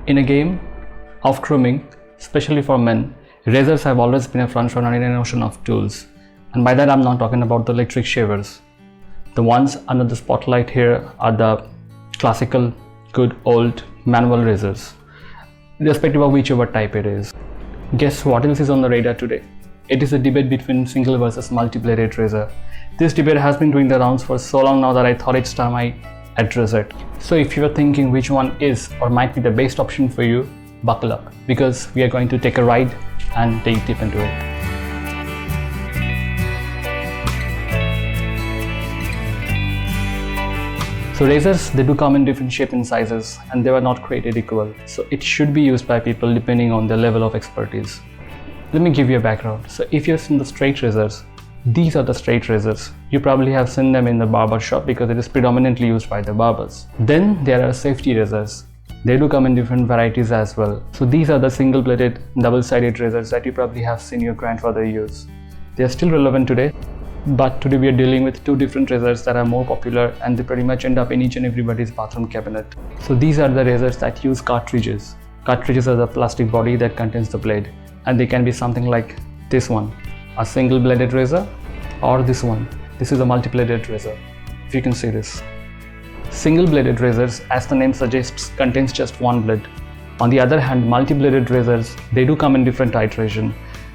In a game of grooming, especially for men, razors have always been a front runner in an ocean of tools. And by that I'm not talking about the electric shavers. The ones under the spotlight here are the classical, good old manual razors, irrespective of whichever type it is. Guess what else is on the radar today? It is a debate between single versus multi-bladed razor. This debate has been doing the rounds for so long now that I thought it's time I address it. So if you are thinking which one is or might be the best option for you, buckle up, because we are going to take a ride and dig deep into it. So razors, they do come in different shapes and sizes, and they were not created equal. So it should be used by people depending on their level of expertise. Let me give you a background. So if you've seen the straight razors, these are the straight razors. You probably have seen them in the barber shop because it is predominantly used by the barbers. Then there are safety razors. They do come in different varieties as well. So these are the single-bladed, double-sided razors that you probably have seen your grandfather use. They are still relevant today, but today we are dealing with two different razors that are more popular, and they pretty much end up in each and everybody's bathroom cabinet. So these are the razors that use cartridges. Cartridges are the plastic body that contains the blade, and they can be something like this one, a single-bladed razor, or this one. This is a multi-bladed razor, if you can see this. Single-bladed razors, as the name suggests, contains just one blade. On the other hand, multi-bladed razors, they do come in different iteration,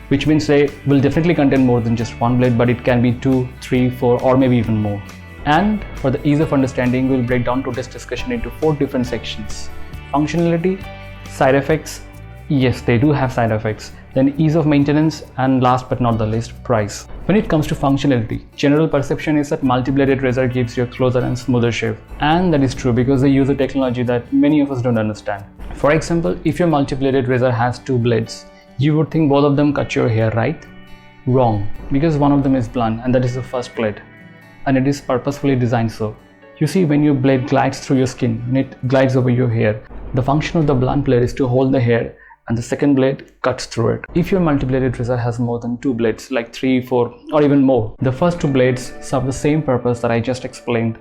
which means they will definitely contain more than just one blade, but it can be 2, 3, 4, or maybe even more. And for the ease of understanding, we'll break down today's discussion into 4 different sections. Functionality, side effects, yes, they do have side effects, then ease of maintenance, and last but not the least, price. When it comes to functionality, general perception is that multi-bladed razor gives you a closer and smoother shave. And that is true because they use a technology that many of us don't understand. For example, if your multi-bladed razor has 2 blades, you would think both of them cut your hair, right? Wrong, because one of them is blunt, and that is the first blade. And it is purposefully designed so. You see, when your blade glides through your skin, when it glides over your hair, the function of the blunt blade is to hold the hair, and the second blade cuts through it. If your multi-bladed razor has more than 2 blades, like 3, 4, or even more, the first 2 blades serve the same purpose that I just explained.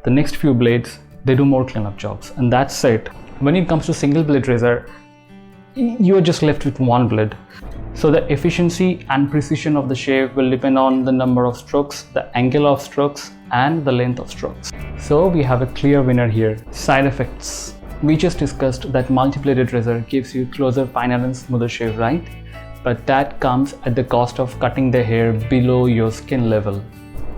The next few blades, they do more cleanup jobs, and that's it. When it comes to single blade razor, you are just left with one blade. So the efficiency and precision of the shave will depend on the number of strokes, the angle of strokes, and the length of strokes. So we have a clear winner here. Side effects. We just discussed that multi-bladed razor gives you closer, finer and smoother shave, right? But that comes at the cost of cutting the hair below your skin level.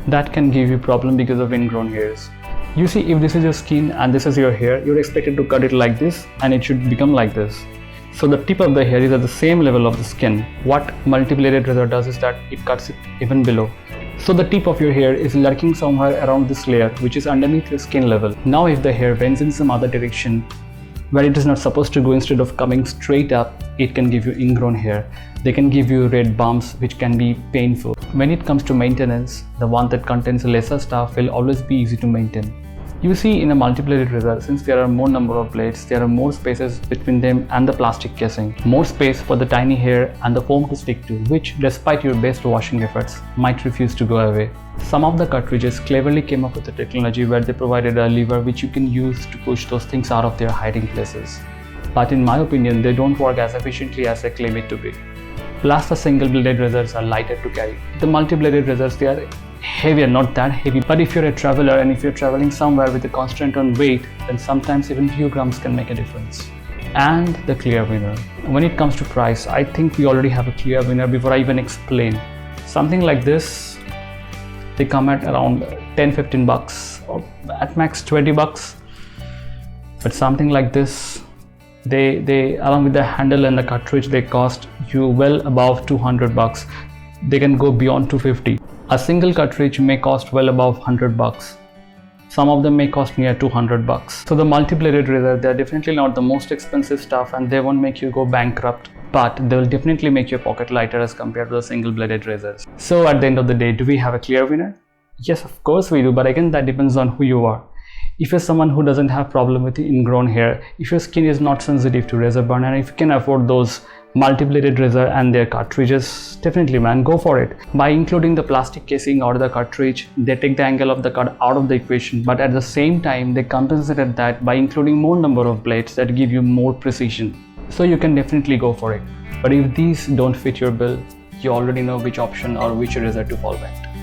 That can give you problem because of ingrown hairs. You see, if this is your skin and this is your hair, you're expected to cut it like this, and it should become like this. So the tip of the hair is at the same level of the skin. What multi-bladed razor does is that it cuts it even below. So the tip of your hair is lurking somewhere around this layer, which is underneath your skin level. Now if the hair bends in some other direction, where it is not supposed to go, instead of coming straight up, it can give you ingrown hair. They can give you red bumps, which can be painful. When it comes to maintenance, the one that contains lesser stuff will always be easy to maintain. You see, in a multi-bladed razor, since there are more number of blades, there are more spaces between them and the plastic casing. More space for the tiny hair and the foam to stick to, which, despite your best washing efforts, might refuse to go away. Some of the cartridges cleverly came up with a technology where they provided a lever which you can use to push those things out of their hiding places. But in my opinion, they don't work as efficiently as they claim it to be. Plus, the single-bladed razors are lighter to carry. The multi-bladed razors, they are heavier, not that heavy, but if you're a traveler and if you're traveling somewhere with a constraint on weight, then sometimes even few grams can make a difference. And the clear winner. When it comes to price, I think we already have a clear winner before I even explain. Something like this, they come at around 10-15 bucks, or at max 20 bucks. But something like this, they along with the handle and the cartridge, they cost you well above 200 bucks. They can go beyond 250. A single cartridge may cost well above 100 bucks. Some of them may cost near 200 bucks. So the multi-bladed razor, they're definitely not the most expensive stuff, and they won't make you go bankrupt, but they will definitely make your pocket lighter as compared to the single-bladed razors. So at the end of the day, do we have a clear winner? Yes, of course we do, but again, that depends on who you are. If you're someone who doesn't have problem with ingrown hair, if your skin is not sensitive to razor burn, and if you can afford those multi-bladed razor and their cartridges, definitely man, go for it. By including the plastic casing or the cartridge, they take the angle of the cut out of the equation, but at the same time they compensated that by including more number of blades that give you more precision. So you can definitely go for it. But if these don't fit your bill, you already know which option or which razor to fall back to.